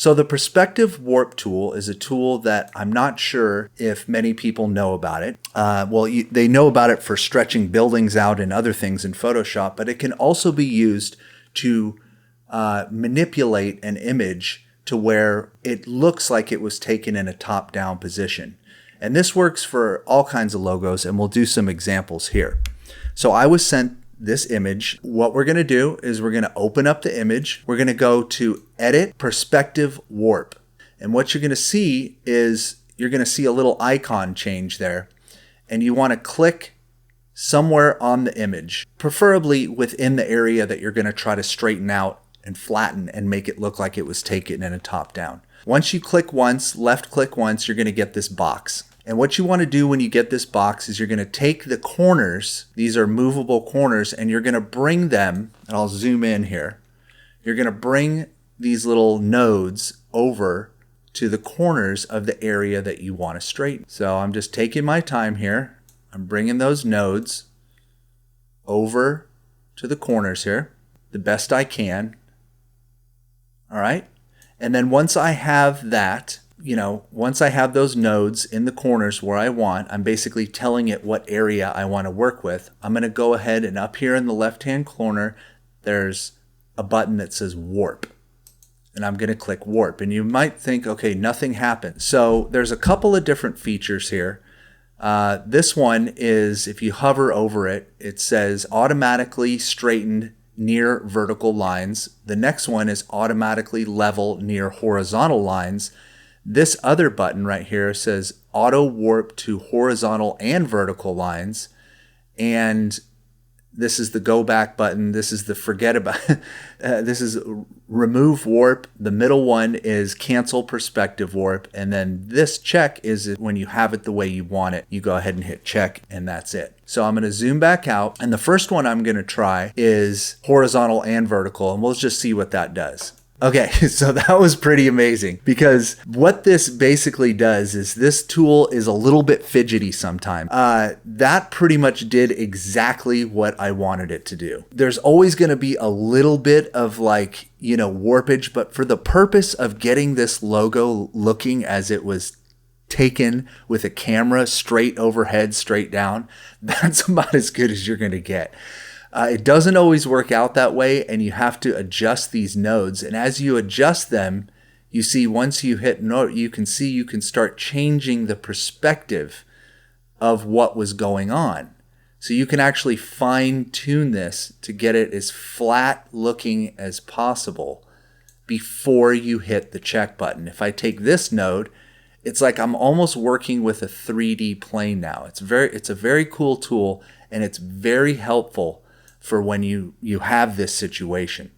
So the perspective warp tool is a tool that I'm not sure if many people know about it. They know about it for stretching buildings out and other things in Photoshop, but it can also be used to manipulate an image to where it looks like it was taken in a top-down position. And this works for all kinds of logos, and we'll do some examples here. So I was sent this image. What we're going to do is we're going to open up the image. We're going to go to Edit Perspective Warp. And what you're going to see is you're going to see a little icon change there. And you want to click somewhere on the image, preferably within the area that you're going to try to straighten out and flatten and make it look like it was taken in a top-down. Once you click once, left click once, you're going to get this box. And what you want to do when you get this box is you're going to take the corners, these are movable corners, and you're going to bring them, and I'll zoom in here, you're going to bring these little nodes over to the corners of the area that you want to straighten. So I'm just taking my time here. I'm bringing those nodes over to the corners here the best I can. All right. And then once I have that, once I have those nodes in the corners where I want, I'm basically telling it what area I want to work with. I'm going to go ahead and up here in the left-hand corner, there's a button that says Warp. And I'm going to click Warp. And you might think, okay, nothing happened. So there's a couple of different features here. This one is, if you hover over it, it says automatically straightened near vertical lines. The next one is automatically level near horizontal lines. This other button right here says auto warp to horizontal and vertical lines. And this is the go back button. This is the forget about. This is remove warp. The middle one is cancel perspective warp. And then this check is when you have it the way you want it. You go ahead and hit check and that's it. So I'm going to zoom back out. And the first one I'm going to try is horizontal and vertical. And we'll just see what that does. Okay, so that was pretty amazing because what this basically does is this tool is a little bit fidgety sometimes. That pretty much did exactly what I wanted it to do. There's always going to be a little bit of warpage, but for the purpose of getting this logo looking as it was taken with a camera straight overhead, straight down, that's about as good as you're going to get. It doesn't always work out that way, and you have to adjust these nodes. And as you adjust them, you see once you hit node, you can start changing the perspective of what was going on. So you can actually fine tune this to get it as flat looking as possible before you hit the check button. If I take this node, it's like I'm almost working with a 3D plane now. It's a very cool tool, and it's very helpful for when you have this situation.